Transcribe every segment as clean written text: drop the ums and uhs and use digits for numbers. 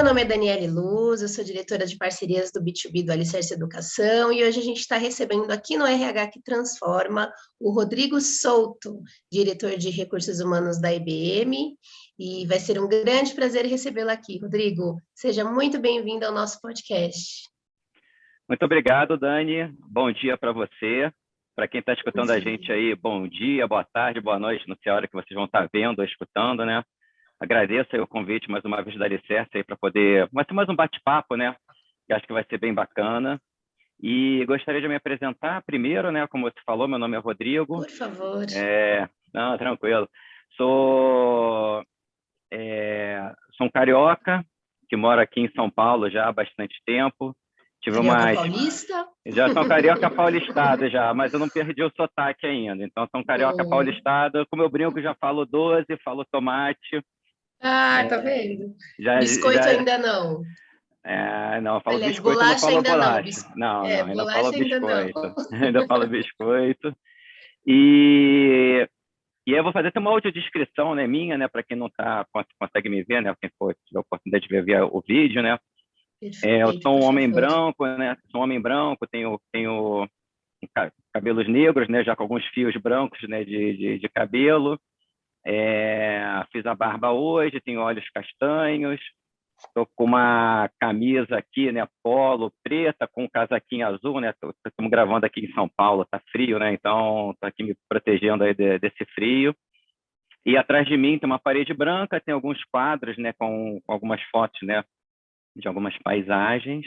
nome é Daniele Luz, eu sou diretora de parcerias do B2B do Alicerce Educação e hoje a gente está recebendo aqui no RH que Transforma o Rodrigo Souto, diretor de recursos humanos da IBM, e vai ser um grande prazer recebê-lo aqui. Rodrigo, seja muito bem-vindo ao nosso podcast. Muito obrigado, Dani. Bom dia para você. Para quem está escutando a gente aí, bom dia, boa tarde, boa noite, não sei a hora que vocês vão estar vendo ou escutando, né? Agradeço aí o convite mais uma vez da Alicerce aí para poder... Vai ser mais um bate-papo, né? Que acho que vai ser bem bacana. E gostaria de me apresentar primeiro, né? Como você falou, meu nome é Rodrigo. Por favor. Não, tranquilo. Sou um carioca que mora aqui em São Paulo já há bastante tempo. Carioca paulista? Já sou carioca paulistado já, mas eu não perdi o sotaque ainda. Então, sou um carioca paulistado. Como eu brinco, já falo 12, falo tomate. Tá vendo? Já, Biscoito ainda não. Não, eu falo Aliás, biscoito, eu não bolacha falo ainda não. bolacha. Não, ainda falo Bolacha ainda não. biscoito. Ainda falo biscoito. E aí eu vou fazer até uma audiodescrição, né, minha, né, para quem não consegue me ver, né, quem for tiver a oportunidade de ver via o vídeo, né. Eu sou um homem branco, né, sou um homem branco, tenho cabelos negros, né, já com alguns fios brancos, né, de cabelo. Fiz a barba hoje, tenho olhos castanhos, estou com uma camisa aqui, né, polo preta, com um casaquinho azul, né, estamos gravando aqui em São Paulo, tá frio, né, então estou aqui me protegendo aí desse frio. E atrás de mim tem uma parede branca, tem alguns quadros, né, com algumas fotos, né, de algumas paisagens.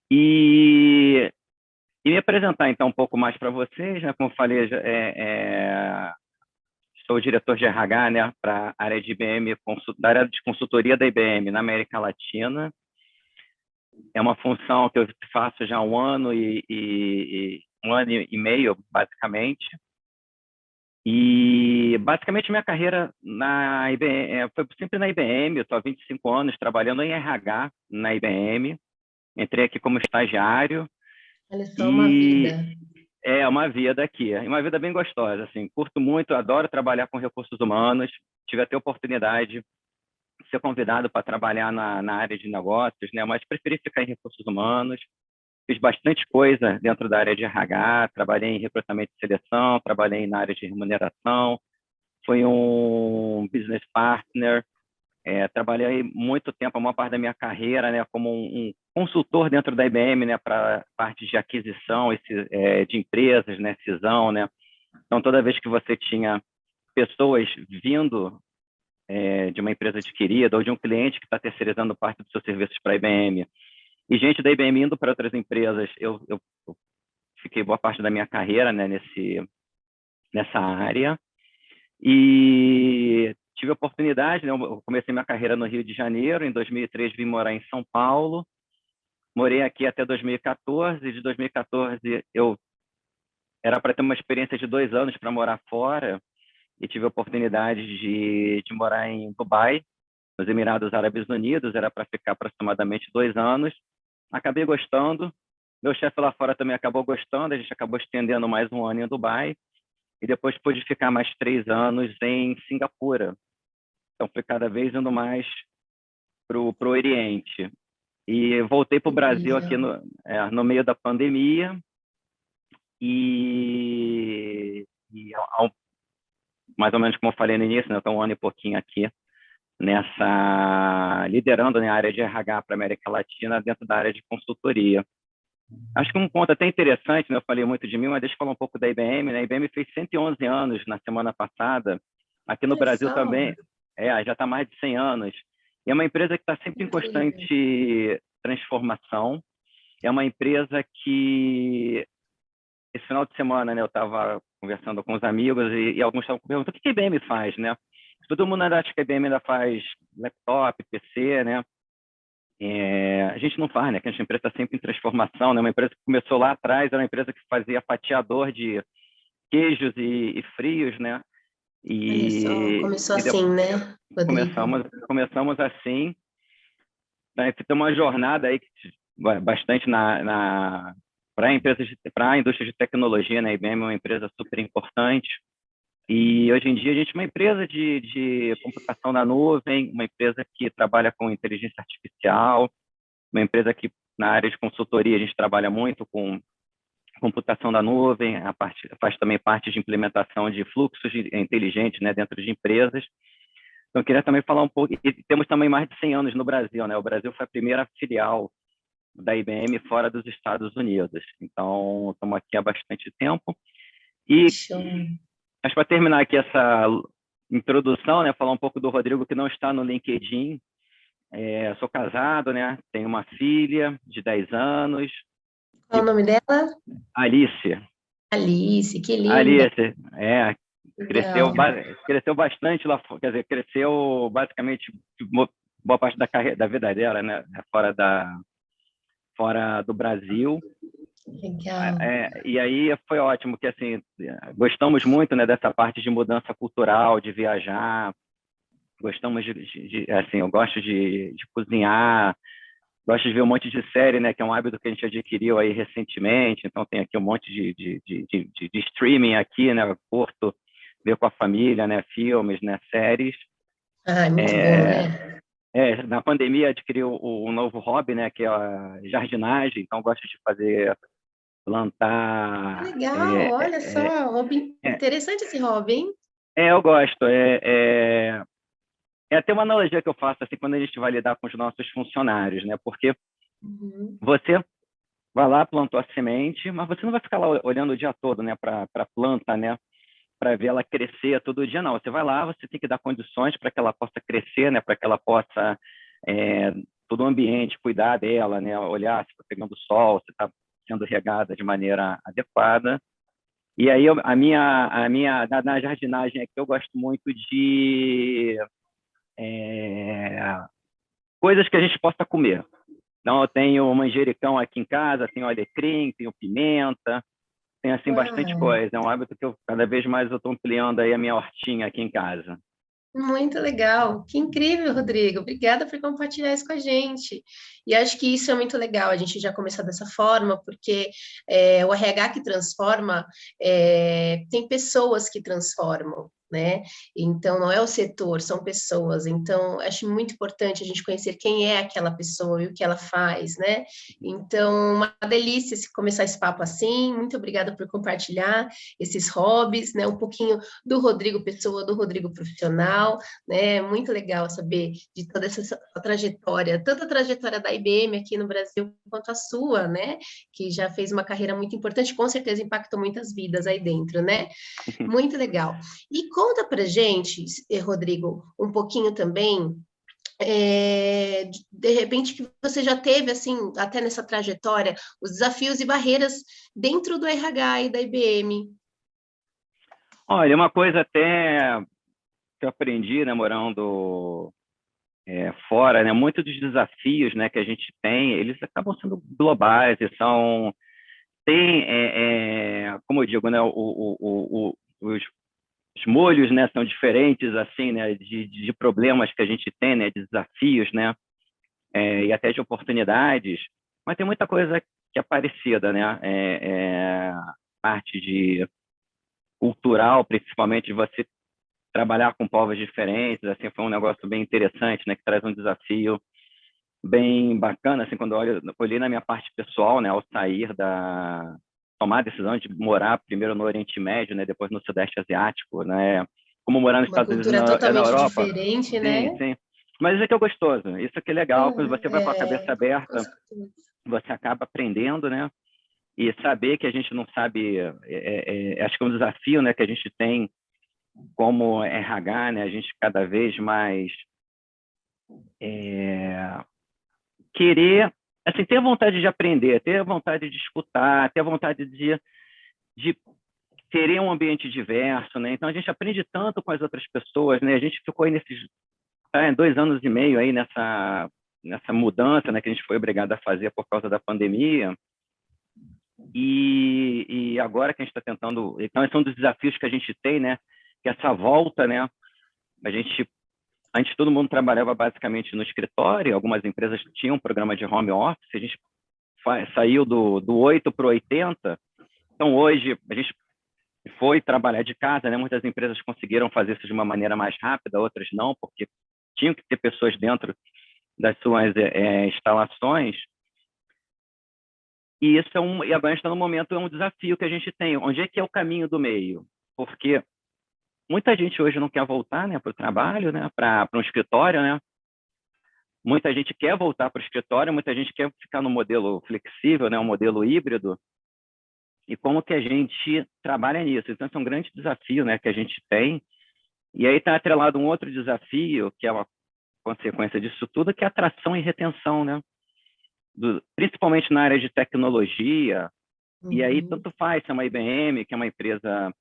E me apresentar, então, um pouco mais para vocês, né, como eu falei, sou o diretor de RH, né, para a área de IBM, da área de consultoria da IBM na América Latina. É uma função que eu faço já há um ano e meio, basicamente. E, basicamente, minha carreira na IBM foi sempre na IBM. Eu estou há 25 anos trabalhando em RH na IBM. Entrei aqui como estagiário. Olha só, uma vida. É uma vida aqui, uma vida bem gostosa, assim, curto muito, adoro trabalhar com recursos humanos, tive até a oportunidade de ser convidado para trabalhar na área de negócios, né, mas preferi ficar em recursos humanos, fiz bastante coisa dentro da área de RH, trabalhei em recrutamento e seleção, trabalhei na área de remuneração, fui um business partner, trabalhei muito tempo, a maior parte da minha carreira, né, como um consultor dentro da IBM, né, para parte de aquisição de empresas, né, cisão, né. Então, toda vez que você tinha pessoas vindo de uma empresa adquirida ou de um cliente que está terceirizando parte dos seus serviços para a IBM e gente da IBM indo para outras empresas, eu fiquei boa parte da minha carreira, né, nessa área. E tive a oportunidade, né, eu comecei minha carreira no Rio de Janeiro, em 2003 vim morar em São Paulo, morei aqui até 2014, e de 2014 eu era para ter uma experiência de 2 anos para morar fora, e tive a oportunidade de morar em Dubai, nos Emirados Árabes Unidos, era para ficar aproximadamente 2 anos, acabei gostando, meu chefe lá fora também acabou gostando, a gente acabou estendendo mais 1 ano em Dubai, e depois pude ficar mais 3 anos em Singapura. Então, fui cada vez indo mais para o Oriente. E voltei para o Brasil aqui no meio da pandemia. Mais ou menos como eu falei no início, né, estou 1 ano e pouquinho aqui, liderando, né, a área de RH para a América Latina dentro da área de consultoria. Acho que um ponto até interessante, né, eu falei muito de mim, mas deixa eu falar um pouco da IBM. Né? A IBM fez 111 anos na semana passada. Aqui no Brasil também, já está mais de 100 anos. E é uma empresa que está sempre em constante transformação. É uma empresa que, esse final de semana, né, eu estava conversando com os amigos e alguns estavam perguntando o que a IBM faz, né? Todo mundo acha que a IBM ainda faz laptop, PC, né? A gente não faz, né? Que a empresa está sempre em transformação, né? Uma empresa que começou lá atrás era uma empresa que fazia fatiador de queijos e frios, né? Olha só, começou assim, né, Rodrigo? Começamos assim, né? Tem uma jornada aí bastante para a indústria de tecnologia, né? A IBM é uma empresa super importante E hoje em dia a gente é uma empresa de computação na nuvem, uma empresa que trabalha com inteligência artificial, uma empresa que na área de consultoria a gente trabalha muito com computação da nuvem, faz também parte de implementação de fluxos inteligentes, né, dentro de empresas. Então, eu queria também falar um pouco, e temos também mais de 100 anos no Brasil, né? O Brasil foi a primeira filial da IBM fora dos Estados Unidos. Então, estamos aqui há bastante tempo. E, Show. mas para terminar aqui essa introdução, né, falar um pouco do Rodrigo, que não está no LinkedIn. Sou casado, né? Tenho uma filha de 10 anos. Qual o nome dela? Alice. Alice, que linda. Alice, Legal. cresceu bastante lá, quer dizer, cresceu basicamente boa parte da carreira, da vida dela, né? Fora do Brasil. Legal. E aí foi ótimo, que assim, gostamos muito, né, dessa parte de mudança cultural, de viajar, gostamos assim, eu gosto de cozinhar, gosto de ver um monte de série, né, que é um hábito que a gente adquiriu aí recentemente, então tem aqui um monte de streaming aqui, né, curto, ver com a família, né, filmes, né, séries. Ah, muito bom, né? Na pandemia adquiri um novo hobby, né, que é a jardinagem, então gosto de fazer, plantar. Legal, olha só, hobby, É, interessante esse hobby, hein? eu gosto. É até uma analogia que eu faço assim quando a gente vai lidar com os nossos funcionários, né? Porque Uhum. você vai lá, plantou a semente, mas você não vai ficar lá olhando o dia todo, né, para a planta, né, para ver ela crescer todo dia, não. Você vai lá, você tem que dar condições para que ela possa crescer, né, para que ela possa, todo o ambiente, cuidar dela, né, olhar se está pegando sol, se está sendo regada de maneira adequada. E aí, na jardinagem aqui, eu gosto muito de coisas que a gente possa comer. Então, eu tenho manjericão aqui em casa, tenho alecrim, tenho pimenta, tenho assim bastante Uau, coisa. É um hábito que cada vez mais eu estou ampliando aí a minha hortinha aqui em casa. muito legal. Que incrível, Rodrigo. Obrigada por compartilhar isso com a gente. E acho que isso é muito legal, a gente já começar dessa forma, porque o RH que transforma, tem pessoas que transformam. Né? Então, não é o setor, são pessoas. Então, acho muito importante a gente conhecer quem é aquela pessoa e o que ela faz, né? Então, uma delícia se começar esse papo assim. Muito obrigada por compartilhar esses hobbies, né? Um pouquinho do Rodrigo pessoa, do Rodrigo profissional, né? Muito legal saber de toda essa trajetória, tanto a trajetória da IBM aqui no Brasil quanto a sua, né? Que já fez uma carreira muito importante, com certeza impactou muitas vidas aí dentro, né? Muito legal. E conta pra gente, Rodrigo, um pouquinho também de repente que você já teve assim até nessa trajetória os desafios e barreiras dentro do RH e da IBM. Olha, uma coisa até que eu aprendi, né, morando fora, né, muitos dos desafios, né, que a gente tem, eles acabam sendo globais e como eu digo, né, os molhos, né, são diferentes, assim, né, de problemas que a gente tem, né, de desafios, né, e até de oportunidades, mas tem muita coisa que é parecida, né, parte de cultural, principalmente de você trabalhar com povos diferentes, assim, foi um negócio bem interessante, né, que traz um desafio bem bacana, assim, quando eu olhei na minha parte pessoal, né, ao tomar a decisão de morar primeiro no Oriente Médio, né, depois no Sudeste Asiático, né, como morar nos Uma Estados Unidos e cultura na totalmente Europa. diferente, né? Sim, sim. Mas isso aqui é gostoso, isso aqui é legal, quando você vai com a cabeça Com aberta, certeza. você acaba aprendendo, né, e saber que a gente não sabe, acho que é um desafio, né, que a gente tem como RH, né, a gente cada vez mais querer, assim, ter vontade de aprender, ter vontade de escutar, ter vontade de querer um ambiente diverso, né? Então a gente aprende tanto com as outras pessoas, né? A gente ficou aí nesses 2 anos e meio aí nessa mudança, né, que a gente foi obrigado a fazer por causa da pandemia. E agora que a gente está tentando, então esse é um dos desafios que a gente tem, né? Que é essa volta, né? A gente Antes todo mundo trabalhava basicamente no escritório, algumas empresas tinham um programa de home office, a gente saiu do 8 para o 80, então hoje a gente foi trabalhar de casa, né? Muitas empresas conseguiram fazer isso de uma maneira mais rápida, outras não, porque tinham que ter pessoas dentro das suas instalações. E isso e agora está no momento, é um desafio que a gente tem. Onde é que é o caminho do meio? Porque muita gente hoje não quer voltar, né, para o trabalho, né, para um escritório, né? Muita gente quer voltar para o escritório, muita gente quer ficar no modelo flexível, né, um modelo híbrido. E como que a gente trabalha nisso? Então, esse é um grande desafio, né, que a gente tem. E aí está atrelado um outro desafio, que é uma consequência disso tudo, que é atração e retenção, né? Principalmente na área de tecnologia. E aí, tanto faz se é uma IBM, que é uma empresa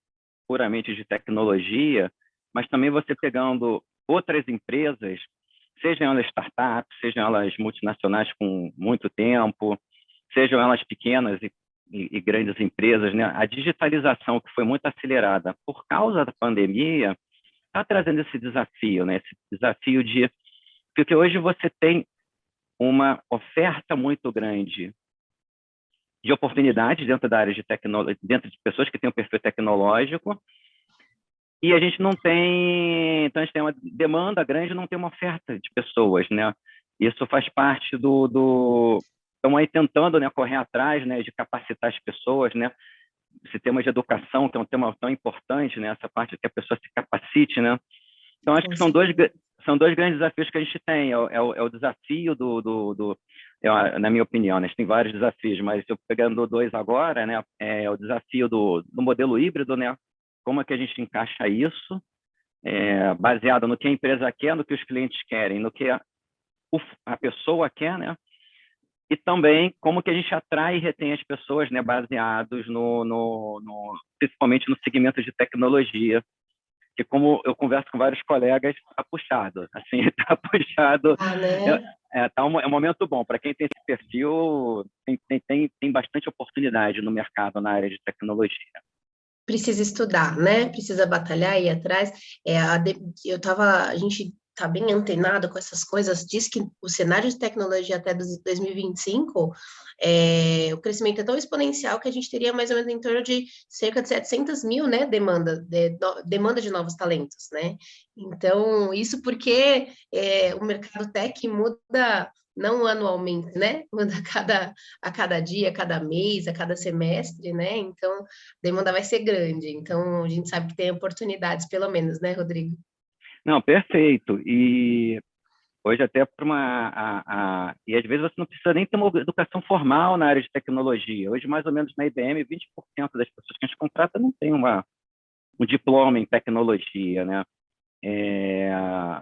puramente de tecnologia, mas também você pegando outras empresas, sejam elas startups, sejam elas multinacionais com muito tempo, sejam elas pequenas e grandes empresas, né? A digitalização, que foi muito acelerada por causa da pandemia, está trazendo esse desafio, né? Esse desafio de... Porque hoje você tem uma oferta muito grande de oportunidades dentro da área de tecnologia, dentro de pessoas que têm um perfil tecnológico, e a gente não tem, então a gente tem uma demanda grande, não tem uma oferta de pessoas, né? Isso faz parte estão aí tentando, né, correr atrás, né, de capacitar as pessoas, né? Esse tema de educação, que é um tema tão importante, né? Essa parte que a pessoa se capacite, né? Então acho que são dois grandes desafios que a gente tem. É o desafio na minha opinião, né? A gente tem vários desafios, mas eu pegando dois agora, né? É o desafio do modelo híbrido, né? Como é que a gente encaixa isso, baseado no que a empresa quer, no que os clientes querem, no que a pessoa quer, né? E também como que a gente atrai e retém as pessoas, né? Baseados principalmente no segmento de tecnologia, que como eu converso com vários colegas, está puxado, assim, está puxado. Né? É um momento bom. Para quem tem esse perfil, tem bastante oportunidade no mercado na área de tecnologia. Precisa estudar, né? Precisa batalhar, ir atrás. A gente tá bem antenado com essas coisas, diz que o cenário de tecnologia até 2025, o crescimento é tão exponencial que a gente teria mais ou menos em torno de cerca de 700 mil, né, demanda de novos talentos, né? Então, isso porque o mercado tech muda não anualmente, né? Muda a cada dia, a cada mês, a cada semestre, né? Então, a demanda vai ser grande. Então, a gente sabe que tem oportunidades, pelo menos, né, Rodrigo? Não, perfeito. E hoje até e às vezes você não precisa nem ter uma educação formal na área de tecnologia. Hoje, mais ou menos, na IBM, 20% das pessoas que a gente contrata não tem um diploma em tecnologia, né?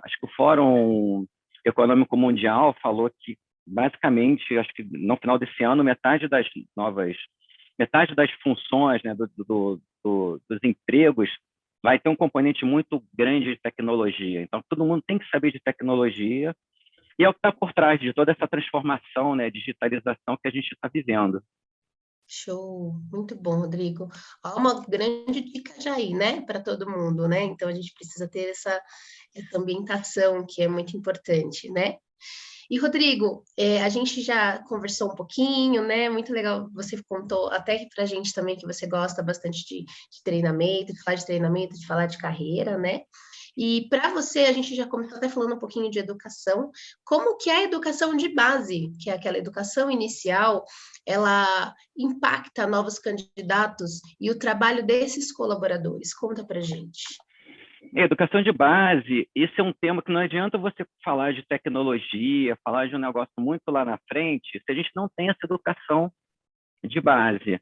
Acho que o Fórum Econômico Mundial falou que, basicamente, acho que no final desse ano, metade das funções, né, dos empregos vai ter um componente muito grande de tecnologia. Então, todo mundo tem que saber de tecnologia, e é o que está por trás de toda essa transformação, né, digitalização que a gente está vivendo. Show, muito bom, Rodrigo. Há uma grande dica já aí, né, para todo mundo, né? Então a gente precisa ter essa ambientação que é muito importante, né? E, Rodrigo, a gente já conversou um pouquinho, né? Muito legal, você contou até para a gente também que você gosta bastante de treinamento, de falar de carreira, né? E para você, a gente já começou até falando um pouquinho de educação. Como que a educação de base, que é aquela educação inicial, ela impacta novos candidatos e o trabalho desses colaboradores? Conta para gente. Educação de base, esse é um tema que não adianta você falar de tecnologia, falar de um negócio muito lá na frente, se a gente não tem essa educação de base.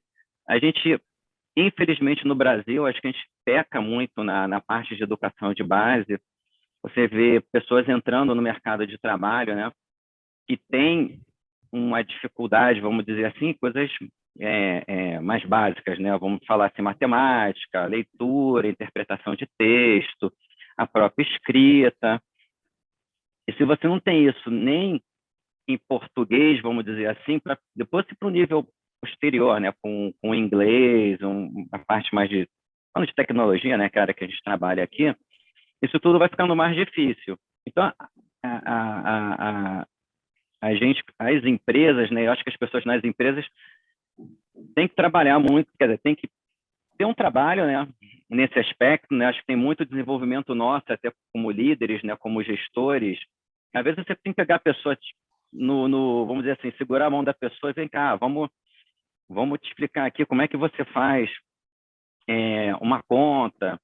A gente, infelizmente, no Brasil, acho que a gente peca muito na parte de educação de base. Você vê pessoas entrando no mercado de trabalho, né, que tem uma dificuldade, vamos dizer assim, coisas mais básicas, né? Vamos falar assim, matemática, leitura, interpretação de texto, a própria escrita. E se você não tem isso nem em português, vamos dizer assim, depois ir para o nível posterior, né? Com inglês, a parte mais falando de tecnologia, né? Que é a área que a gente trabalha aqui, isso tudo vai ficando mais difícil. Então, as empresas, né? Eu acho que as pessoas nas empresas têm que trabalhar muito, quer dizer, tem que ter um trabalho, né, nesse aspecto, né? Acho que tem muito desenvolvimento nosso, até como líderes, né? Como gestores. Às vezes você tem que pegar a pessoa vamos dizer assim, segurar a mão da pessoa e vem cá, vamos te explicar aqui como é que você faz uma conta,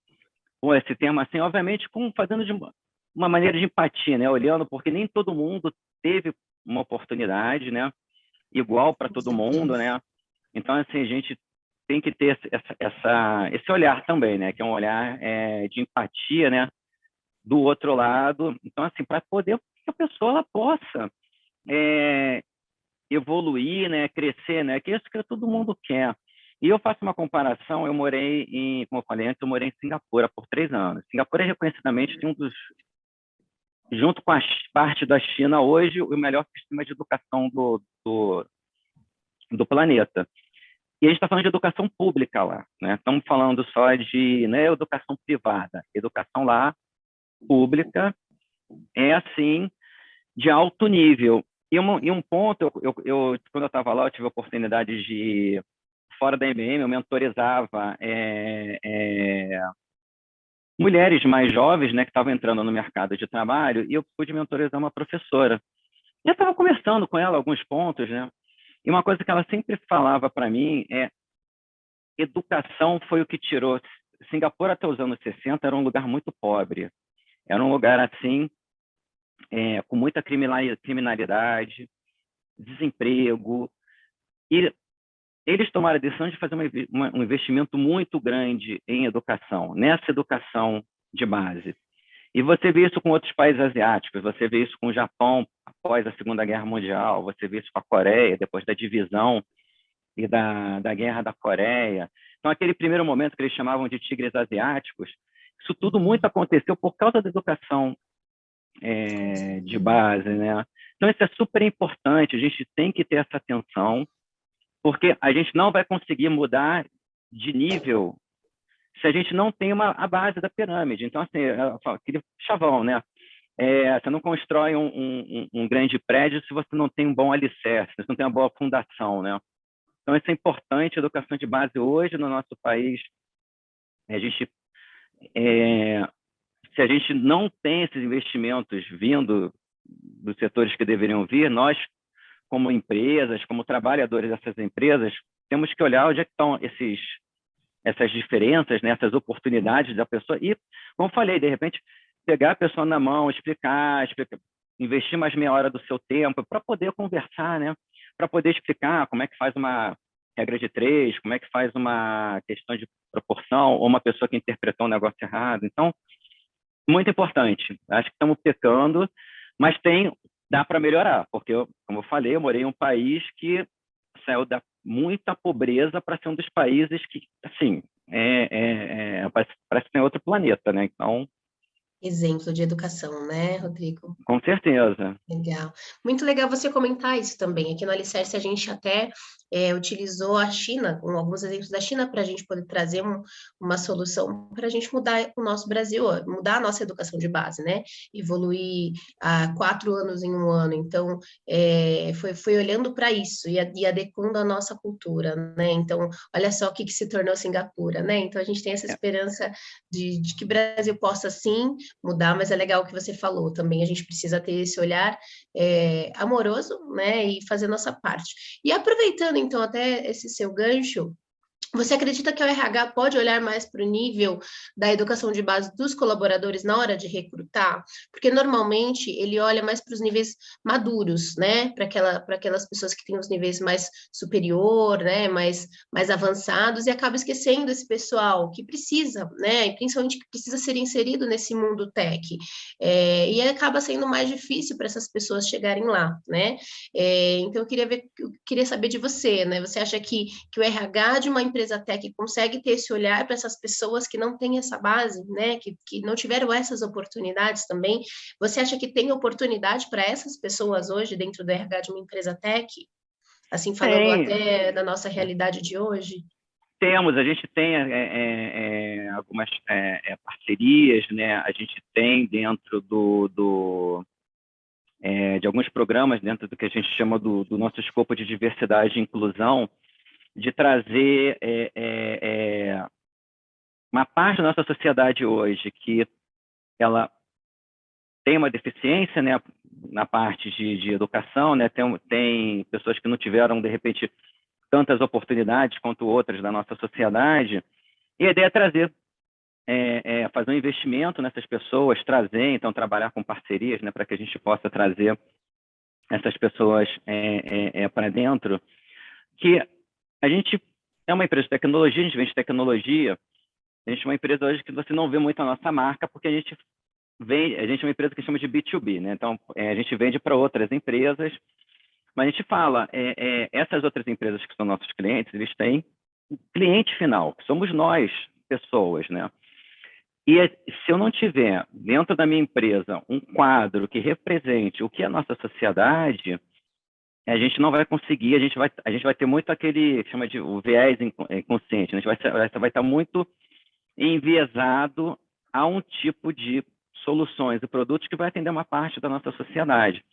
ou esse tema assim, obviamente, fazendo de uma maneira de empatia, né? Olhando, porque nem todo mundo teve uma oportunidade, né? Igual para Com todo mundo, certeza. né? Então, assim, a gente tem que ter esse olhar também, né? Que é um olhar de empatia, né? Do outro lado. Então, assim, para poder que a pessoa ela possa é, evoluir, né? Crescer, né? Que é isso que todo mundo quer. E eu faço uma comparação, eu morei como eu falei antes, eu morei em Singapura por 3 anos. Singapura é reconhecidamente um dos, junto com a parte da China hoje, o melhor sistema de educação do planeta. E a gente está falando de educação pública lá, né? Estamos falando só de, né, educação privada. Educação lá, pública, é assim, de alto nível. E um ponto, quando eu estava lá, eu tive a oportunidade de, fora da IBM, eu mentorizava mulheres mais jovens, né, que estavam entrando no mercado de trabalho, e eu pude mentorizar uma professora. E eu estava conversando com ela alguns pontos, né? E uma coisa que ela sempre falava para mim é: educação foi o que tirou. Singapura, até os anos 60, era um lugar muito pobre. Era um lugar, assim, com muita criminalidade, desemprego. E eles tomaram a decisão de fazer um investimento muito grande em educação, nessa educação de base. E você vê isso com outros países asiáticos, você vê isso com o Japão após a Segunda Guerra Mundial, você vê isso com a Coreia, depois da divisão e da Guerra da Coreia. Então, aquele primeiro momento que eles chamavam de tigres asiáticos, isso tudo muito aconteceu por causa da educação Com de certeza. base, né? Então, isso é super importante, a gente tem que ter essa atenção, porque a gente não vai conseguir mudar de nível se a gente não tem a base da pirâmide. Então, assim, eu falo, aquele chavão, né? Você não constrói um grande prédio se você não tem um bom alicerce, se você não tem uma boa fundação, né? Então, isso é importante, a educação de base hoje no nosso país. A gente, é, se a gente não tem esses investimentos vindo dos setores que deveriam vir, nós, como empresas, como trabalhadores dessas empresas, temos que olhar onde é que estão essas diferenças, né, essas oportunidades da pessoa e, como eu falei, de repente, pegar a pessoa na mão, explicar, investir mais meia hora do seu tempo para poder conversar, né? Para poder explicar como é que faz uma regra de três, como é que faz uma questão de proporção, ou uma pessoa que interpretou um negócio errado. Então, muito importante. Acho que estamos pecando, mas dá para melhorar, porque, como eu falei, eu morei em um país que saiu da muita pobreza para ser um dos países que, assim, parece que tem outro planeta, né? Então, Exemplo de educação, né, Rodrigo? com certeza. Legal. Muito legal você comentar isso também. Aqui no Alicerce a gente até utilizou a China, com alguns exemplos da China, para a gente poder trazer uma solução para a gente mudar o nosso Brasil, mudar a nossa educação de base, né? Evoluir há 4 anos em um ano. Então, foi olhando para isso e adequando a nossa cultura, né? Então, olha só o que se tornou Singapura, né? Então, a gente tem essa É, esperança de que o Brasil possa, sim, mudar, mas é legal o que você falou também. A gente precisa ter esse olhar amoroso, né, e fazer nossa parte. E aproveitando então até esse seu gancho, você acredita que o RH pode olhar mais para o nível da educação de base dos colaboradores na hora de recrutar? Porque normalmente ele olha mais para os níveis maduros, né? Para aquelas pessoas que têm os níveis mais superior, né? Mais avançados, e acaba esquecendo esse pessoal que precisa, né? E principalmente que precisa ser inserido nesse mundo tech. E acaba sendo mais difícil para essas pessoas chegarem lá, né? Então eu queria saber de você, né? Você acha que o RH de uma empresa tech consegue ter esse olhar para essas pessoas que não têm essa base, né, que não tiveram essas oportunidades também? Você acha que tem oportunidade para essas pessoas hoje dentro do RH de uma empresa tech? Assim, falando tem, até da nossa realidade de hoje? a gente tem algumas parcerias, né? A gente tem dentro de alguns programas, dentro do que a gente chama do nosso escopo de diversidade e inclusão, de trazer uma parte da nossa sociedade hoje que ela tem uma deficiência, né, na parte de educação, né, tem pessoas que não tiveram, de repente, tantas oportunidades quanto outras da nossa sociedade, e a ideia é trazer, fazer um investimento nessas pessoas, trazer, então, trabalhar com parcerias, né, para que a gente possa trazer essas pessoas para dentro, que a gente é uma empresa de tecnologia, a gente vende tecnologia, a gente é uma empresa hoje que você não vê muito a nossa marca, porque a gente é uma empresa que chama de B2B, né? Então, a gente vende para outras empresas, mas a gente fala, essas outras empresas que são nossos clientes, eles têm um cliente final, que somos nós, pessoas, né? E se eu não tiver dentro da minha empresa um quadro que represente o que é a nossa sociedade, a gente não vai conseguir, a gente vai ter muito aquele que chama de o viés inconsciente, né? A gente vai estar muito enviesado a um tipo de soluções e produtos que vai atender uma parte da nossa sociedade.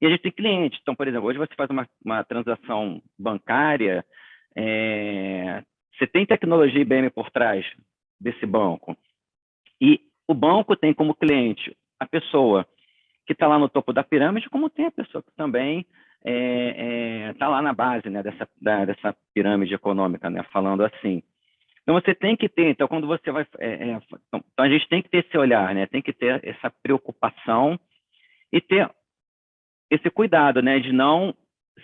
E a gente tem clientes. Então, por exemplo, hoje você faz uma transação bancária, você tem tecnologia IBM por trás desse banco. E o banco tem como cliente a pessoa que está lá no topo da pirâmide, como tem a pessoa que também está lá na base, né, dessa pirâmide econômica, né, falando assim. Então, você tem que ter, então, quando você vai... então, a gente tem que ter esse olhar, né? Tem que ter essa preocupação e ter esse cuidado, né? De não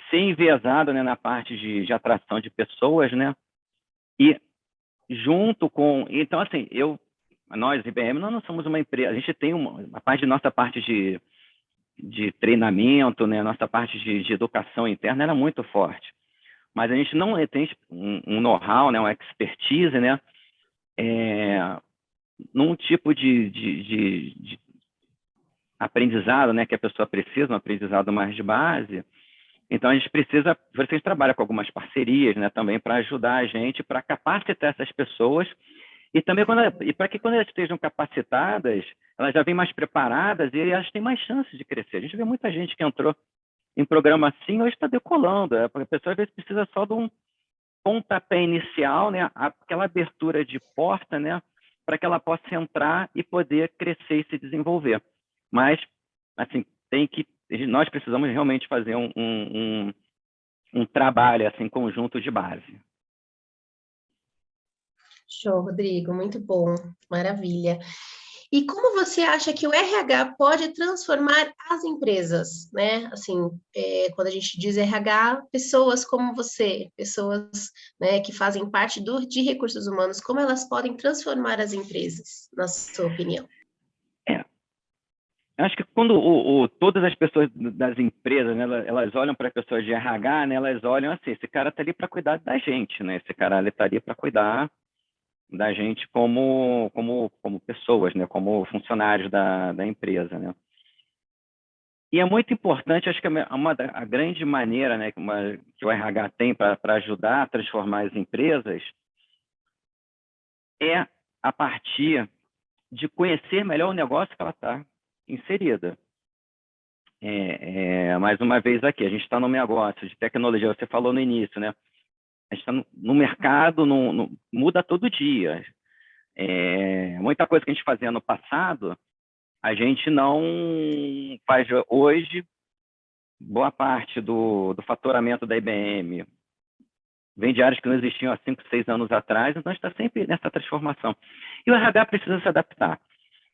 ser enviesado, né, na parte de atração de pessoas, né? E junto com... Então, assim, nós, IBM, nós não somos uma empresa... A gente tem a parte de nossa parte de treinamento, né? Nossa parte de educação interna era muito forte. Mas a gente não tem um know-how, né? Uma expertise, né? Num tipo de aprendizado, né, que a pessoa precisa, um aprendizado mais de base. Então, a gente precisa, por isso a gente trabalha com algumas parcerias, né, também para ajudar a gente, para capacitar essas pessoas, e também para que quando elas estejam capacitadas, elas já vêm mais preparadas e elas têm mais chances de crescer. A gente vê muita gente que entrou em programa assim, hoje está decolando, porque a pessoa às vezes precisa só de um pontapé inicial, né, aquela abertura de porta, né, para que ela possa entrar e poder crescer e se desenvolver. Mas, assim, nós precisamos realmente fazer um trabalho assim, conjunto de base. Show, Rodrigo, muito bom, maravilha. E como você acha que o RH pode transformar as empresas, né? Assim, quando a gente diz RH, pessoas como você, pessoas, né, que fazem parte de recursos humanos, como elas podem transformar as empresas, na sua opinião? Eu acho que quando todas as pessoas das empresas, né, elas olham para as pessoas de RH, né, elas olham assim, esse cara está ali para cuidar da gente, né? Esse cara está ali para cuidar da gente como pessoas, né? Como funcionários da empresa, né? E é muito importante, acho que a grande maneira, né, que o RH tem para ajudar a transformar as empresas é a partir de conhecer melhor o negócio que ela está inserida. Mais uma vez aqui, a gente está no negócio de tecnologia, você falou no início, né? A gente está no mercado, muda todo dia. Muita coisa que a gente fazia no passado, a gente não faz hoje. Boa parte do faturamento da IBM vem de áreas que não existiam há 5, 6 anos atrás, então a gente está sempre nessa transformação. E o RH precisa se adaptar.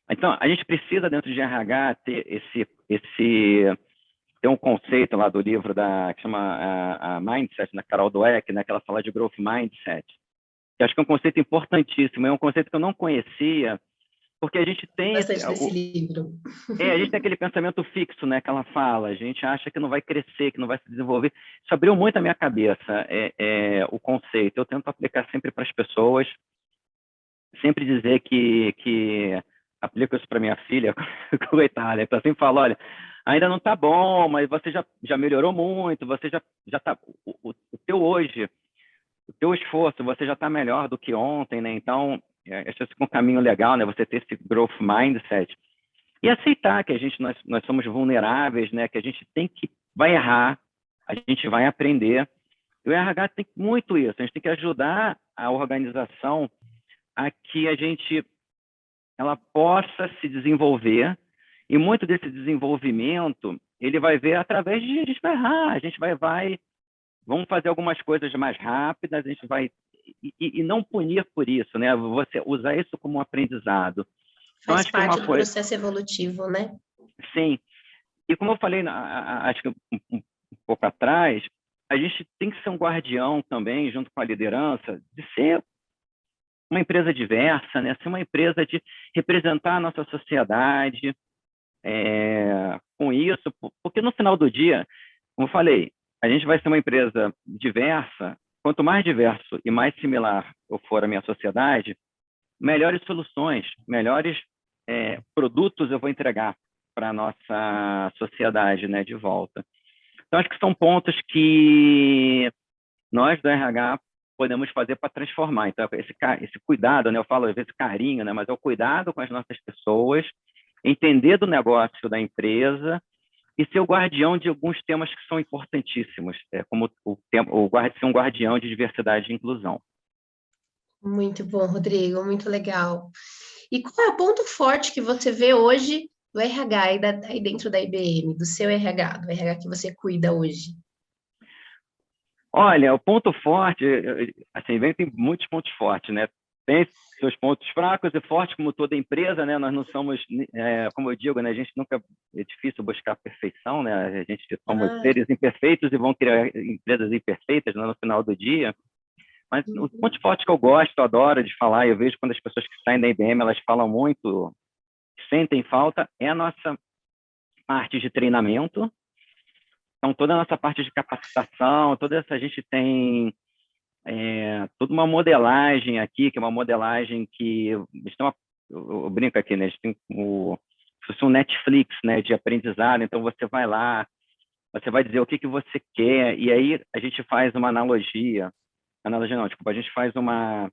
Então, a gente precisa, dentro de RH, ter tem um conceito lá do livro que chama a Mindset, na Carol Dweck, né, que ela fala de Growth Mindset. Eu acho que é um conceito importantíssimo, é um conceito que eu não conhecia, porque a gente tem bastante desse livro. a gente tem aquele pensamento fixo, né, que ela fala, a gente acha que não vai crescer, que não vai se desenvolver. Isso abriu muito a minha cabeça, o conceito. Eu tento aplicar sempre para as pessoas, sempre dizer que aplico isso para minha filha, coitada, ela sempre fala, olha, ainda não está bom, mas você já melhorou muito, você já está, o teu hoje, o teu esforço, você já está melhor do que ontem, né? Então, acho que é um caminho legal, né? Você ter esse growth mindset e aceitar que nós somos vulneráveis, né? Que a gente vai errar, a gente vai aprender. E o RH tem muito isso, a gente tem que ajudar a organização a que ela possa se desenvolver, e muito desse desenvolvimento ele vai ver através de a gente vai errar, a gente vamos fazer algumas coisas mais rápidas, a gente vai e não punir por isso, né? Você usar isso como um aprendizado. Então Faz acho que parte uma do coisa, processo evolutivo, né? sim. E como eu falei, acho que um pouco atrás, a gente tem que ser um guardião também, junto com a liderança, de ser uma empresa diversa, né? Ser uma empresa de representar a nossa sociedade, com isso, porque no final do dia, como eu falei, a gente vai ser uma empresa diversa. Quanto mais diverso e mais similar eu for à minha sociedade, melhores soluções, melhores produtos eu vou entregar para a nossa sociedade, né, de volta. Então, acho que são pontos que nós do RH podemos fazer para transformar. Então, esse cuidado, né, eu falo às vezes carinho, né, mas é o cuidado com as nossas pessoas, entender do negócio da empresa e ser o guardião de alguns temas que são importantíssimos, como ser um guardião de diversidade e inclusão. Muito bom, Rodrigo, muito legal. E qual é o ponto forte que você vê hoje do RH aí dentro da IBM, do seu RH, do RH que você cuida hoje? Olha, o ponto forte, assim, tem muitos pontos fortes, né? Tem seus pontos fracos e fortes, como toda empresa, né? Nós não somos, como eu digo, né? A gente nunca é difícil buscar a perfeição, né? A gente somos Ah, seres imperfeitos e vão criar empresas imperfeitas, né, no final do dia. Mas os uhum, pontos fortes que eu gosto, adoro de falar, eu vejo quando as pessoas que saem da IBM, elas falam muito, sentem falta, é a nossa parte de treinamento. Então, toda a nossa parte de capacitação, toda essa, a gente tem toda uma modelagem aqui, que é uma modelagem que eu brinco aqui, né? A gente tem se fosse um Netflix, né, de aprendizado. Então você vai lá, você vai dizer o que você quer, e aí a gente faz uma analogia não, desculpa, a gente faz uma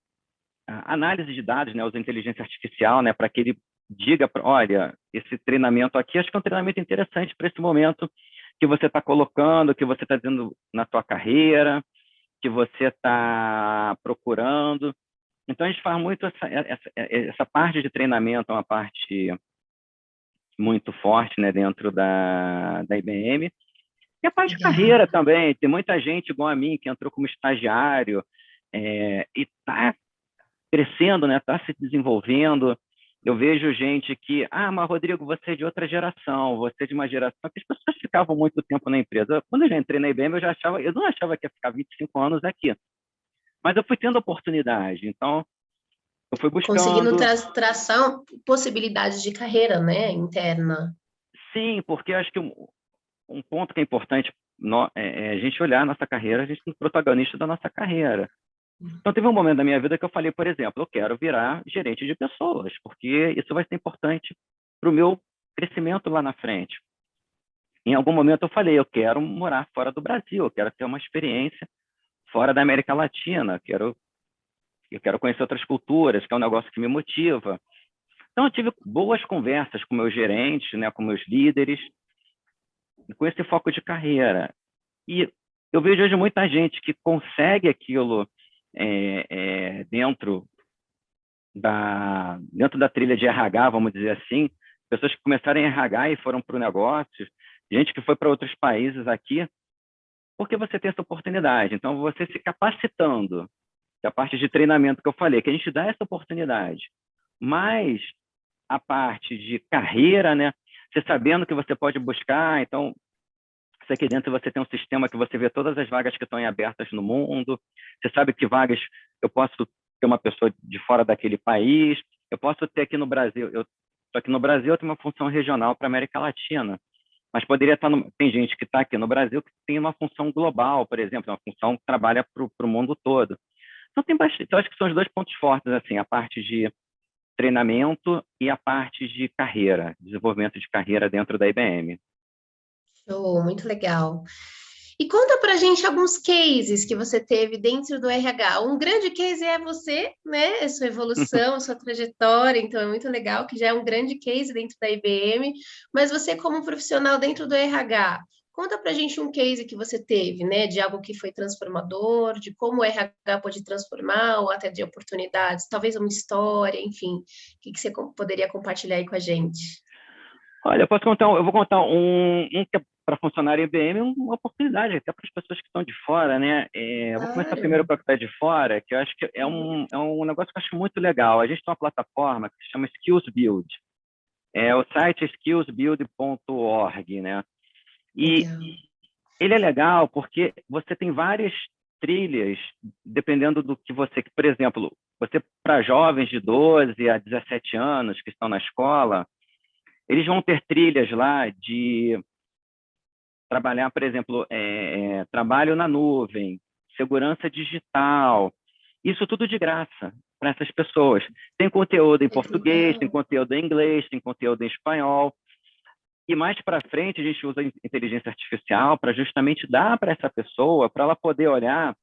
análise de dados, né, usa inteligência artificial, né, para que ele diga, olha, esse treinamento aqui, acho que é um treinamento interessante para esse momento que você está colocando, que você está dando na tua carreira, que você está procurando. Então, a gente faz muito essa parte de treinamento, é uma parte muito forte, né, dentro da IBM. E a parte de carreira legal. também. Tem muita gente igual a mim que entrou como estagiário e está crescendo, né, está se desenvolvendo. Eu vejo gente que, mas Rodrigo, você é de outra geração, você é de uma geração que as pessoas ficavam muito tempo na empresa. Quando eu já entrei na IBM, eu não achava que ia ficar 25 anos aqui. Mas eu fui tendo oportunidade, então eu fui Conseguindo buscando, traçar possibilidades de carreira, né, interna. sim, porque eu acho que um ponto que é importante é a gente olhar a nossa carreira, a gente é protagonista da nossa carreira. Então teve um momento da minha vida que eu falei, por exemplo, eu quero virar gerente de pessoas, porque isso vai ser importante para o meu crescimento lá na frente. Em algum momento eu falei, eu quero morar fora do Brasil, eu quero ter uma experiência fora da América Latina, eu quero conhecer outras culturas, que é um negócio que me motiva. Então, eu tive boas conversas com meus gerentes, né, com meus líderes, com esse foco de carreira. E eu vejo hoje muita gente que consegue aquilo dentro da trilha de RH, vamos dizer assim, pessoas que começaram em RH e foram para o negócio, gente que foi para outros países aqui, porque você tem essa oportunidade. Então, você se capacitando, que é a parte de treinamento que eu falei, que a gente dá essa oportunidade. Mas a parte de carreira, né? Você sabendo que você pode buscar, então, se aqui dentro você tem um sistema que você vê todas as vagas que estão em abertas no mundo, você sabe que vagas eu posso ter uma pessoa de fora daquele país, eu posso ter aqui no Brasil, só que no Brasil eu tenho uma função regional para a América Latina, mas poderia estar, tem gente que está aqui no Brasil que tem uma função global, por exemplo, uma função que trabalha para o mundo todo. Então, tem bastante, então, acho que são os dois pontos fortes, assim, a parte de treinamento e a parte de carreira, desenvolvimento de carreira dentro da IBM. Show, muito legal. E conta pra gente alguns cases que você teve dentro do RH. Um grande case é você, né? A sua evolução, a sua trajetória, então é muito legal que já é um grande case dentro da IBM, mas você como profissional dentro do RH, Conta para a gente um case que você teve, né, de algo que foi transformador, de como o RH pode transformar, ou até de oportunidades, talvez uma história, enfim, o que você poderia compartilhar aí com a gente? Olha, eu vou contar um que é para funcionário IBM, uma oportunidade até para as pessoas que estão de fora, né? Eu vou começar primeiro Claro. para o que está de fora, que eu acho que é um negócio que eu acho muito legal. A gente tem uma plataforma que se chama Skills Build. O site é skillsbuild.org, né? E Legal. ele é legal porque você tem várias trilhas, dependendo do que você... Por exemplo, você, para jovens de 12 a 17 anos que estão na escola, eles vão ter trilhas lá de trabalhar, por exemplo, trabalho na nuvem, segurança digital, isso tudo de graça para essas pessoas. Tem conteúdo em português, tem Legal. conteúdo em inglês, tem conteúdo em espanhol. E mais para frente, a gente usa a inteligência artificial para justamente dar para essa pessoa, para ela poder olhar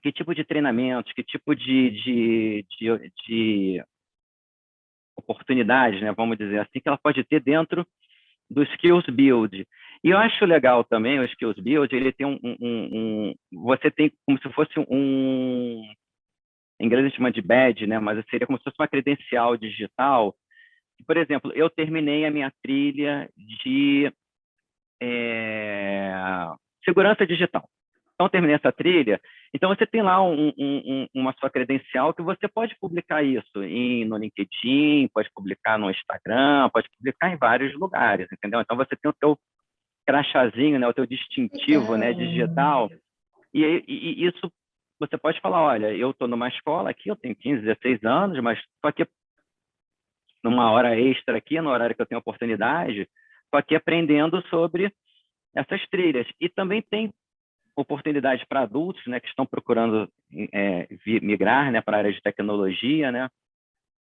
que tipo de treinamentos, que tipo de oportunidades, né, vamos dizer assim, que ela pode ter dentro do Skills Build. E eu acho legal também o Skills Build, ele tem você tem como se fosse em inglês a gente chama de badge, né, mas seria como se fosse uma credencial digital. Por exemplo, eu terminei a minha trilha de segurança digital. Então, terminei essa trilha. Então, você tem lá uma sua credencial que você pode publicar isso no LinkedIn, pode publicar no Instagram, pode publicar em vários lugares, entendeu? Então, você tem o teu crachazinho, né, o teu distintivo, né, Legal. digital. E isso você pode falar, olha, eu estou numa escola aqui, eu tenho 15, 16 anos, mas estou aqui numa hora extra aqui, no horário que eu tenho oportunidade, estou aqui aprendendo sobre essas trilhas. E também tem oportunidades para adultos, né, que estão procurando migrar, né, para a área de tecnologia, né,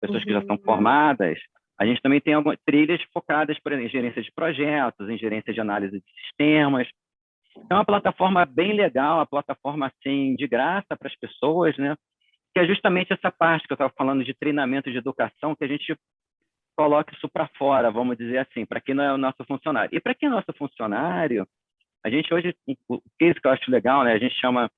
pessoas que já estão Uhum. formadas. A gente também tem algumas trilhas focadas, por exemplo, em gerência de projetos, em gerência de análise de sistemas. É uma plataforma bem legal, uma plataforma assim de graça para as pessoas, né, que é justamente essa parte que eu estava falando de treinamento de educação, que a gente coloca isso para fora, vamos dizer assim, para quem não é o nosso funcionário. E para quem é nosso funcionário, a gente hoje, o case que eu acho legal, né, a gente chama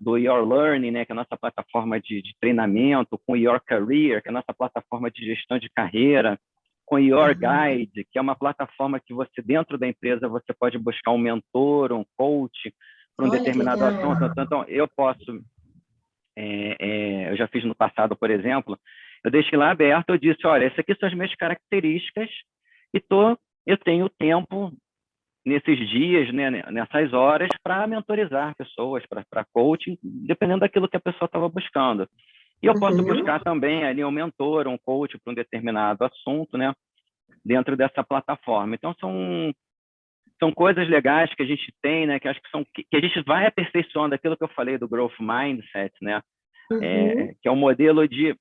do Your Learning, né, que é a nossa plataforma de treinamento, com Your Career, que é a nossa plataforma de gestão de carreira, com Your Ah, Guide, que é uma plataforma que você, dentro da empresa, você pode buscar um mentor, um coach para um olha que determinado assunto. legal. Então, eu posso, eu já fiz no passado, por exemplo, eu deixei lá aberto, eu disse, olha, essas aqui são as minhas características e eu tenho tempo nesses dias, né, nessas horas, para mentorizar pessoas, para coaching, dependendo daquilo que a pessoa estava buscando. E eu posso Uhum. buscar também ali um mentor, um coach para um determinado assunto, né, dentro dessa plataforma. Então, são coisas legais que a gente tem, né, que acho que que a gente vai aperfeiçoando aquilo que eu falei do Growth Mindset, né, Uhum. que é um modelo de...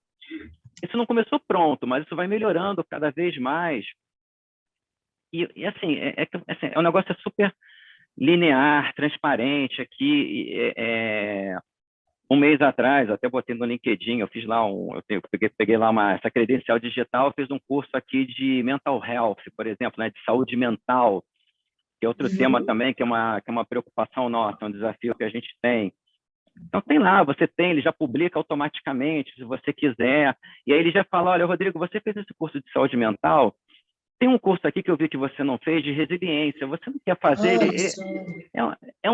Isso não começou pronto, mas isso vai melhorando cada vez mais. E assim, assim, o negócio é super linear, transparente aqui. Um mês atrás, até botei no LinkedIn, eu fiz lá peguei lá essa credencial digital, fiz um curso aqui de mental health, por exemplo, né, de saúde mental, que é outro tema Uhum. também, que é uma preocupação nossa, um desafio que a gente tem. Então tem lá, ele já publica automaticamente, se você quiser. E aí ele já fala, olha, Rodrigo, você fez esse curso de saúde mental, tem um curso aqui que eu vi que você não fez de resiliência, você não quer fazer? Olha só. É,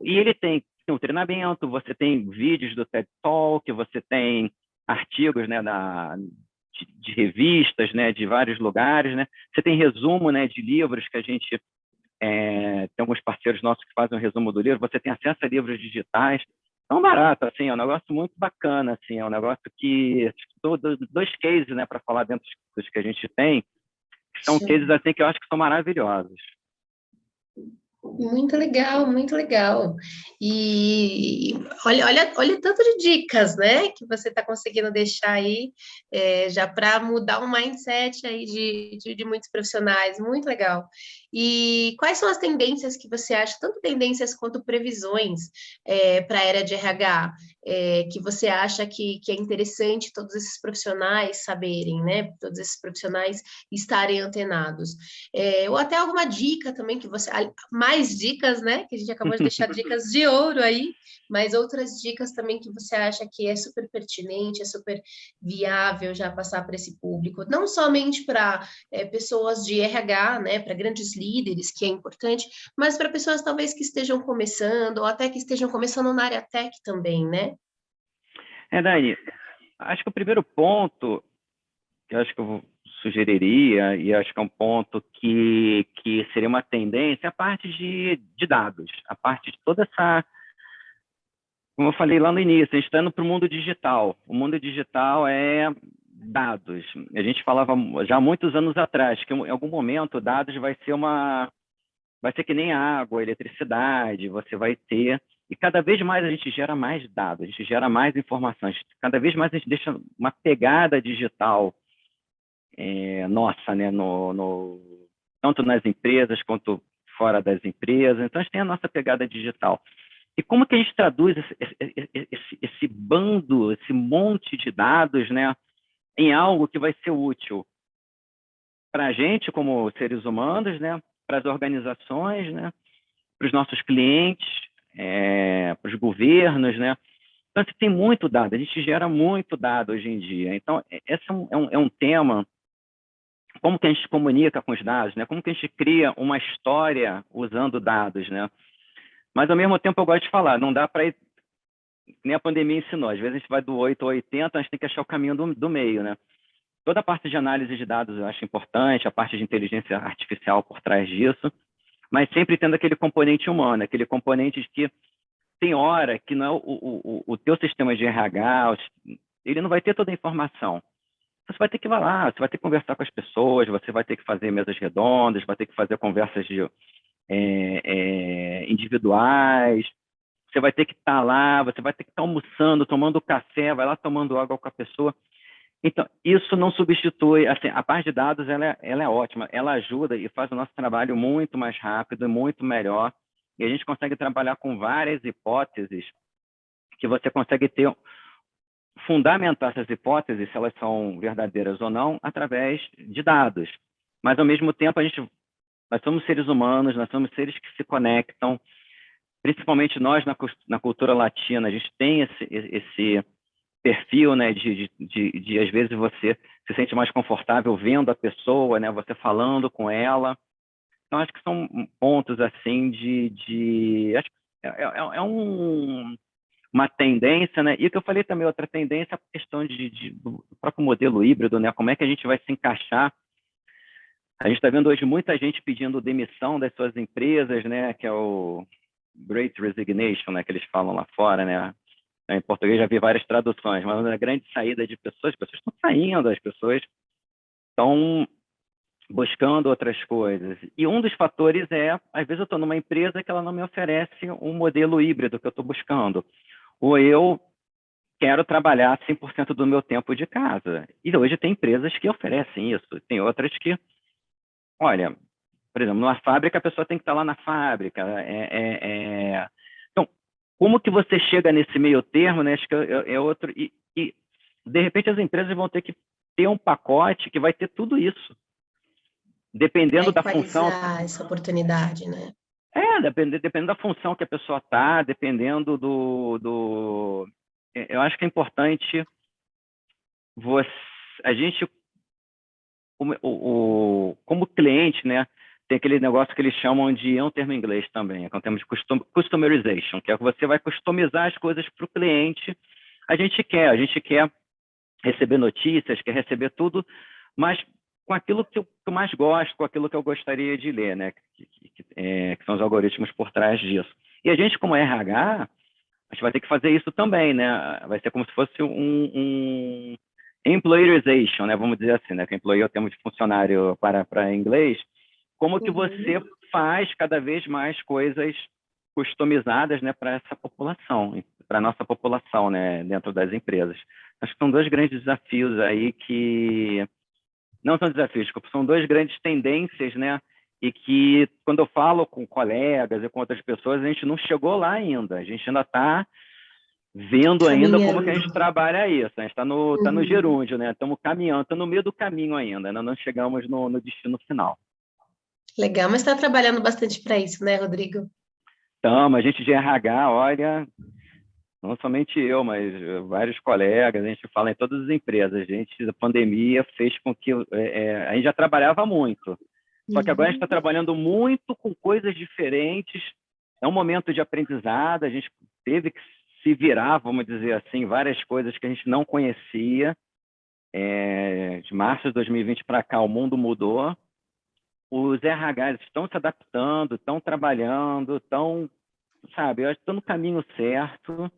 e ele tem um treinamento, você tem vídeos do TED Talk, você tem artigos, né, de revistas, né, de vários lugares, né? Você tem resumo, né, de livros que a gente tem alguns parceiros nossos que fazem um resumo do livro. Você tem acesso a livros digitais. Tão barato, assim, é um negócio muito bacana, assim, é um negócio que dois cases, né, para falar dentro dos que a gente tem, que são cases Sim. assim que eu acho que são maravilhosos. Muito legal, muito legal. E olha tanto de dicas, né, que você está conseguindo deixar aí, já para mudar o mindset aí de muitos profissionais. Muito legal. E quais são as tendências que você acha, tanto tendências quanto previsões, para a era de RH? que você acha que é interessante todos esses profissionais saberem, né? Todos esses profissionais estarem antenados. Ou até alguma dica também que você... Mais dicas, né? Que a gente acabou de deixar dicas de ouro aí, mas outras dicas também que você acha que é super pertinente, é super viável já passar para esse público, não somente para pessoas de RH, né, para grandes líderes, que é importante, mas para pessoas talvez que estejam começando, ou até que estejam começando na área tech também, né? Dani, acho que o primeiro ponto que eu acho que eu sugeriria, e acho que é um ponto que seria uma tendência, é a parte de dados, a parte de toda essa, como eu falei lá no início, a gente está indo para o mundo digital. O mundo digital é dados. A gente falava já há muitos anos atrás que em algum momento dados vai ser que nem água, eletricidade, você vai ter, e cada vez mais a gente gera mais dados, a gente gera mais informações, cada vez mais a gente deixa uma pegada digital nossa, né, tanto nas empresas quanto fora das empresas. Então, a gente tem a nossa pegada digital. E como que a gente traduz esse bando, esse monte de dados, né, em algo que vai ser útil para a gente como seres humanos, né, para as organizações, né, para os nossos clientes, para os governos, né? Então, você tem muito dado, a gente gera muito dado hoje em dia. Então, esse é um tema, como que a gente comunica com os dados, né? Como que a gente cria uma história usando dados, né? Mas, ao mesmo tempo, eu gosto de falar, não dá para ir, nem a pandemia ensinou, às vezes a gente vai do 8 ao 80, a gente tem que achar o caminho do meio, né? Toda a parte de análise de dados eu acho importante, a parte de inteligência artificial por trás disso, mas sempre tendo aquele componente humano, aquele componente de que tem hora que não é o teu sistema de RH, ele não vai ter toda a informação. Você vai ter que ir lá, você vai ter que conversar com as pessoas, você vai ter que fazer mesas redondas, vai ter que fazer conversas individuais, você vai ter que estar lá, você vai ter que estar almoçando, tomando café, vai lá tomando água com a pessoa. Então, isso não substitui, assim, a parte de dados, ela é ótima, ela ajuda e faz o nosso trabalho muito mais rápido, muito melhor, e a gente consegue trabalhar com várias hipóteses que você consegue fundamentar essas hipóteses, se elas são verdadeiras ou não, através de dados. Mas, ao mesmo tempo, nós somos seres humanos, nós somos seres que se conectam, principalmente nós na cultura latina, a gente tem esse perfil, né, de às vezes você se sente mais confortável vendo a pessoa, né, você falando com ela. Então, acho que são pontos, assim, acho que uma tendência, né, e o que eu falei também, outra tendência é a questão do próprio modelo híbrido, né, como é que a gente vai se encaixar. A gente está vendo hoje muita gente pedindo demissão das suas empresas, né, que é o Great Resignation, né, que eles falam lá fora, né. Em português já vi várias traduções, mas a grande saída de pessoas, as pessoas estão saindo, as pessoas estão buscando outras coisas. E um dos fatores às vezes eu estou numa empresa que ela não me oferece um modelo híbrido que eu estou buscando. Ou eu quero trabalhar 100% do meu tempo de casa. E hoje tem empresas que oferecem isso. Tem outras que, olha, por exemplo, numa fábrica a pessoa tem que estar lá na fábrica. Então, como que você chega nesse meio termo, né? Acho que é outro. E, de repente, as empresas vão ter que ter um pacote que vai ter tudo isso. Dependendo da função. Essa oportunidade, né? Dependendo da função que a pessoa está, dependendo eu acho que é importante a gente, como cliente, né? Tem aquele negócio que eles chamam é um termo em inglês também, é um termo de customization, que é que você vai customizar as coisas para o cliente. A gente quer receber notícias, quer receber tudo, mas com aquilo que eu mais gosto, com aquilo que eu gostaria de ler, né? Que são os algoritmos por trás disso. E a gente, como RH, a gente vai ter que fazer isso também, né? Vai ser como se fosse um employerization, né? Vamos dizer assim, né? Que employee é o termo de funcionário para inglês. Como que você faz cada vez mais coisas customizadas, né, para essa população, para a nossa população, né, dentro das empresas. Acho que são dois grandes desafios aí que... Não são desafios, são duas grandes tendências, né, e que, quando eu falo com colegas e com outras pessoas, a gente não chegou lá ainda. A gente ainda está vendo ainda como que a gente Caminhando. trabalha isso. A gente está no Uhum. gerúndio, né? Estamos caminhando, estamos no meio do caminho ainda, né? Não chegamos no destino final. Legal, mas está trabalhando bastante para isso, né, Rodrigo? Então, a gente de RH, olha, não somente eu, mas vários colegas, a gente fala em todas as empresas, a pandemia fez com que a gente já trabalhava muito, só que agora a gente está Uhum. trabalhando muito com coisas diferentes, é um momento de aprendizado, a gente teve que se virar, vamos dizer assim, várias coisas que a gente não conhecia, de março de 2020 para cá o mundo mudou, os RHs estão se adaptando, estão trabalhando, estão, sabe, eu acho que estão no caminho certo,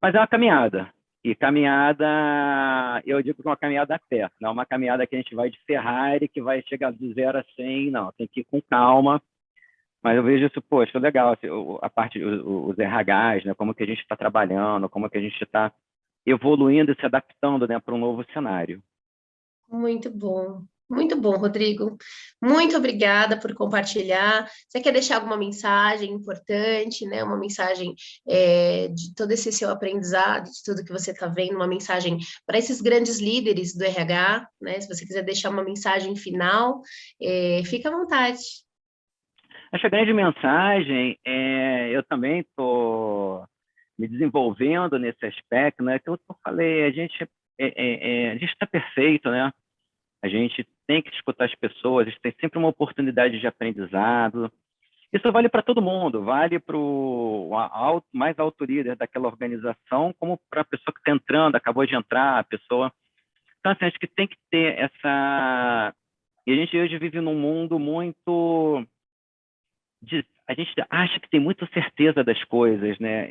mas é uma caminhada. E caminhada, eu digo que é uma caminhada a pé, não é uma caminhada que a gente vai de Ferrari, que vai chegar de 0 a 100, não, tem que ir com calma. Mas eu vejo isso, poxa, legal, assim, a parte, os RHs, né, como que a gente está trabalhando, como que a gente está evoluindo e se adaptando, né, para um novo cenário. Muito bom. Muito bom, Rodrigo. Muito obrigada por compartilhar. Você quer deixar alguma mensagem importante, né? Uma mensagem de todo esse seu aprendizado, de tudo que você está vendo, uma mensagem para esses grandes líderes do RH, né? Se você quiser deixar uma mensagem final, fica à vontade. Acho que a grande mensagem eu também estou me desenvolvendo nesse aspecto, né, que eu falei, a gente está perfeito, né? A gente tem que escutar as pessoas, a gente tem sempre uma oportunidade de aprendizado. Isso vale para todo mundo, vale para o mais alto líder daquela organização, como para a pessoa que está entrando, acabou de entrar, a pessoa. Então, assim, acho que tem que ter essa. E a gente hoje vive num mundo muito. A gente acha que tem muita certeza das coisas, né?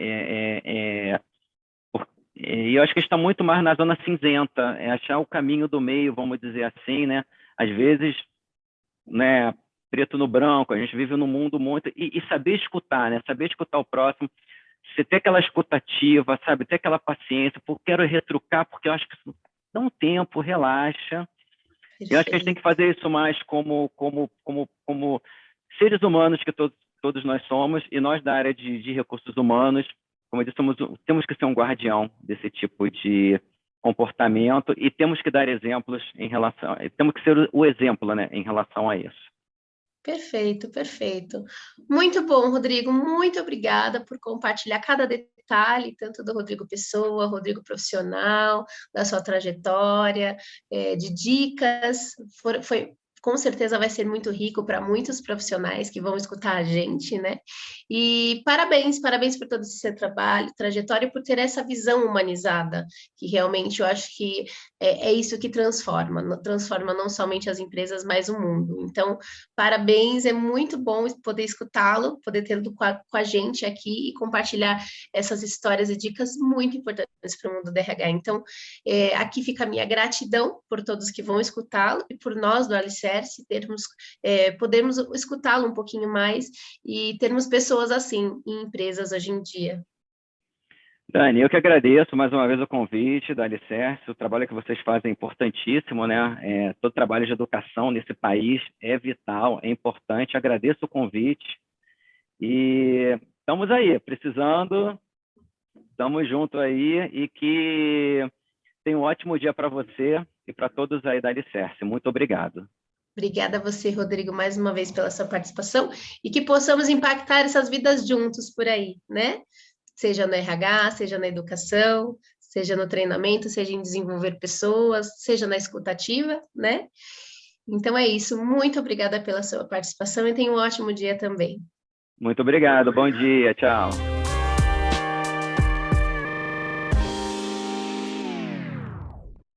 E eu acho que está muito mais na zona cinzenta, é achar o caminho do meio, vamos dizer assim, né? Às vezes, né, preto no branco, a gente vive num mundo muito... E saber escutar, né? Saber escutar o próximo, você ter aquela escutativa, sabe? Ter aquela paciência, porque quero retrucar, porque eu acho que isso dá um tempo, relaxa. Eu acho que a gente tem que Perfeito. fazer isso mais como seres humanos que todos nós somos, e nós da área de recursos humanos, como eu disse, temos que ser um guardião desse tipo de comportamento e temos que dar exemplos em relação, temos que ser o exemplo, né, em relação a isso. Perfeito, perfeito. Muito bom, Rodrigo. Muito obrigada por compartilhar cada detalhe, tanto do Rodrigo Pessoa, Rodrigo profissional, da sua trajetória, de dicas. Com certeza vai ser muito rico para muitos profissionais que vão escutar a gente, né? E parabéns, parabéns por todo esse seu trabalho, trajetória, e por ter essa visão humanizada, que realmente eu acho que é isso que transforma não somente as empresas, mas o mundo. Então, parabéns, é muito bom poder escutá-lo, poder tê-lo com a gente aqui e compartilhar essas histórias e dicas muito importantes para o mundo do RH. Então, aqui fica a minha gratidão por todos que vão escutá-lo e por nós do Alicerce podermos escutá-lo um pouquinho mais e termos pessoas assim em empresas hoje em dia. Dani, eu que agradeço mais uma vez o convite da Alicerce, o trabalho que vocês fazem é importantíssimo, né? Todo trabalho de educação nesse país é vital, é importante, agradeço o convite e estamos aí, precisando, estamos juntos aí e que tenha um ótimo dia para você e para todos aí da Alicerce. Muito obrigado. Obrigada a você, Rodrigo, mais uma vez pela sua participação e que possamos impactar essas vidas juntos por aí, né? Seja no RH, seja na educação, seja no treinamento, seja em desenvolver pessoas, seja na escutativa, né? Então é isso. Muito obrigada pela sua participação e tenha um ótimo dia também. Muito obrigado, bom dia, tchau.